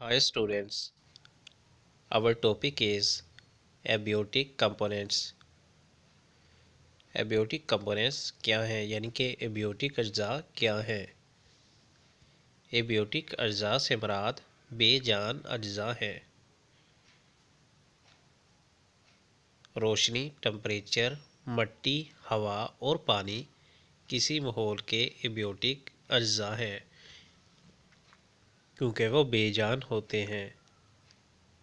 Hi students, our topic is abiotic components. abiotic components क्या हैं यानी कि abiotic अज्जा क्या हैं। abiotic अज्जा से मुराद बेजान अज्जा हैं। रोशनी, टेम्परेचर, मट्टी, हवा और पानी किसी माहौल के abiotic अज्जा हैं क्योंकि वो बेजान होते हैं।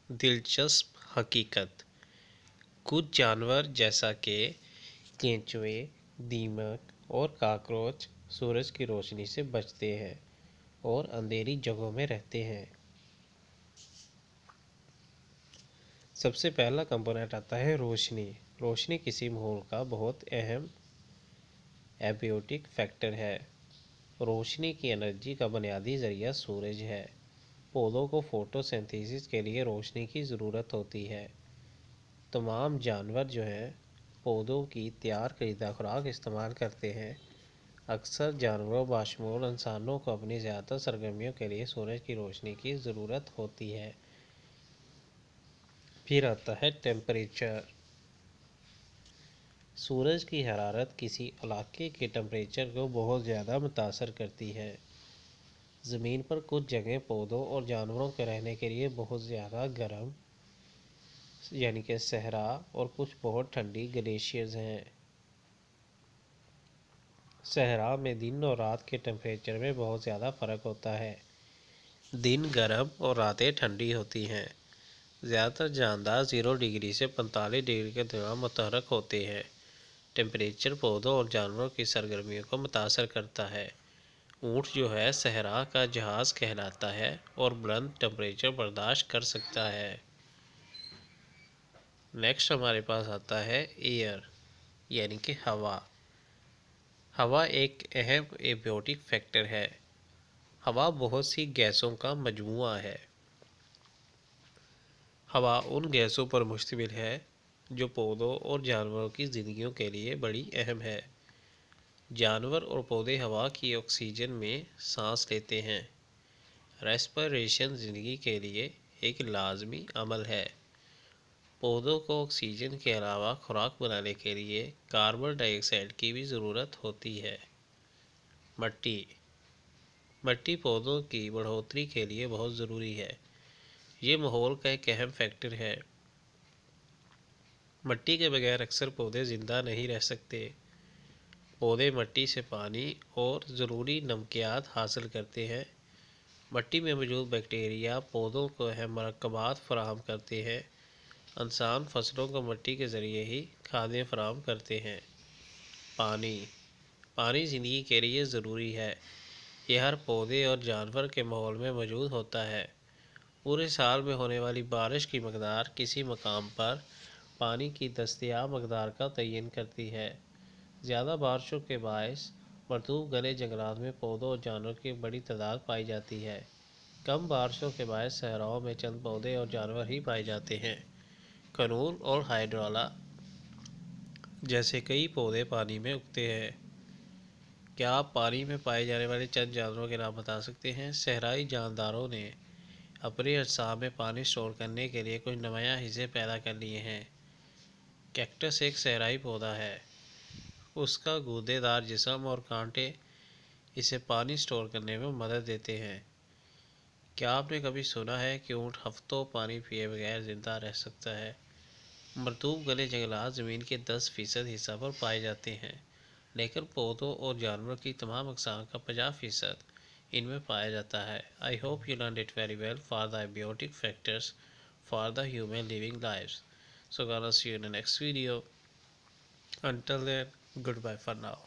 दिलचस्प हकीकत, कुछ जानवर जैसा कि केंचुए, दीमक और कॉकरोच सूरज की रोशनी से बचते हैं और अंधेरी जगहों में रहते हैं। सबसे पहला कंपोनेंट आता है रोशनी। रोशनी किसी माहौल का बहुत अहम एबियोटिक फैक्टर है। रोशनी की एनर्जी का बुनियादी जरिया सूरज है। पौधों को फोटोसिंथेसिस के लिए रोशनी की ज़रूरत होती है। तमाम जानवर जो हैं पौधों की तैयार करदा खुराक इस्तेमाल करते हैं। अक्सर जानवरों बाशमूल इंसानों को अपनी ज़्यादा सरगर्मियों के लिए सूरज की रोशनी की ज़रूरत होती है। फिर आता है टेम्परेचर। सूरज की हरारत किसी इलाके के टेम्परेचर को बहुत ज़्यादा मुतासर करती है। ज़मीन पर कुछ जगह पौधों और जानवरों के रहने के लिए बहुत ज़्यादा गर्म यानी कि सहरा और कुछ बहुत ठंडी ग्लेशियर्स हैं। सहरा में दिन और रात के टेम्परेचर में बहुत ज़्यादा फ़र्क होता है। दिन गर्म और रातें ठंडी होती हैं। ज़्यादातर जानदार 0 डिग्री से 45 डिग्री के दरमियान मुतहरक होते हैं। टेम्परेचर पौधों और जानवरों की सरगर्मियों को मुतासर करता है। ऊँट जो है सहरा का जहाज़ कहलाता है और बुलंद टेम्परेचर बर्दाश्त कर सकता है। नेक्स्ट हमारे पास आता है एयर यानी कि हवा। हवा एक अहम एबियोटिक फैक्टर है। हवा बहुत सी गैसों का मजमूआ है। हवा उन गैसों पर मुश्तमिल है जो पौधों और जानवरों की ज़िंदगियों के लिए बड़ी अहम है। जानवर और पौधे हवा की ऑक्सीजन में सांस लेते हैं। रेस्पिरेशन ज़िंदगी के लिए एक लाजमी अमल है। पौधों को ऑक्सीजन के अलावा खुराक बनाने के लिए कार्बन डाइऑक्साइड की भी ज़रूरत होती है। मट्टी मट्टी पौधों की बढ़ोतरी के लिए बहुत ज़रूरी है। ये माहौल का एक अहम फैक्टर है। मट्टी के बगैर अक्सर पौधे ज़िंदा नहीं रह सकते। पौधे मिट्टी से पानी और ज़रूरी नमकियात हासिल करते हैं। मिट्टी में मौजूद बैक्टीरिया पौधों को अहम मरकबात फराहम करते हैं। इंसान फसलों को मिट्टी के ज़रिए ही खादें फराहम करते हैं। पानी पानी ज़िंदगी के लिए ज़रूरी है। यह हर पौधे और जानवर के माहौल में मौजूद होता है। पूरे साल में होने वाली बारिश की मकदार किसी मकाम पर पानी की दस्तयाब मकदार का तयन करती है। ज़्यादा बारिशों के बायस मरतूब घने जंगलात में पौधों और जानवरों की बड़ी तादाद पाई जाती है। कम बारिशों के बायस सहराओं में चंद पौधे और जानवर ही पाए जाते हैं। कनूल और हाइड्रोला जैसे कई पौधे पानी में उगते हैं। क्या आप पानी में पाए जाने वाले चंद जानवरों के नाम बता सकते हैं? सहराई जानदारों ने अपने अजसा में पानी स्टोर करने के लिए कुछ नुमायाँ हिस्से पैदा कर लिए हैं। कैक्टस एक सहराई पौधा है। उसका गूदेदार जिस्म और कांटे इसे पानी स्टोर करने में मदद देते हैं। क्या आपने कभी सुना है कि ऊँट हफ्तों पानी पिए बगैर ज़िंदा रह सकता है? मरतूब घने जंगलात ज़मीन के 10% हिस्सा पर पाए जाते हैं, लेकिन पौधों और जानवरों की तमाम अक़साम का 50% इनमें पाया जाता है। I hope you learn it very well for the abiotic factors for the human living lives. So gonna see you in the next video. Until then, goodbye for now.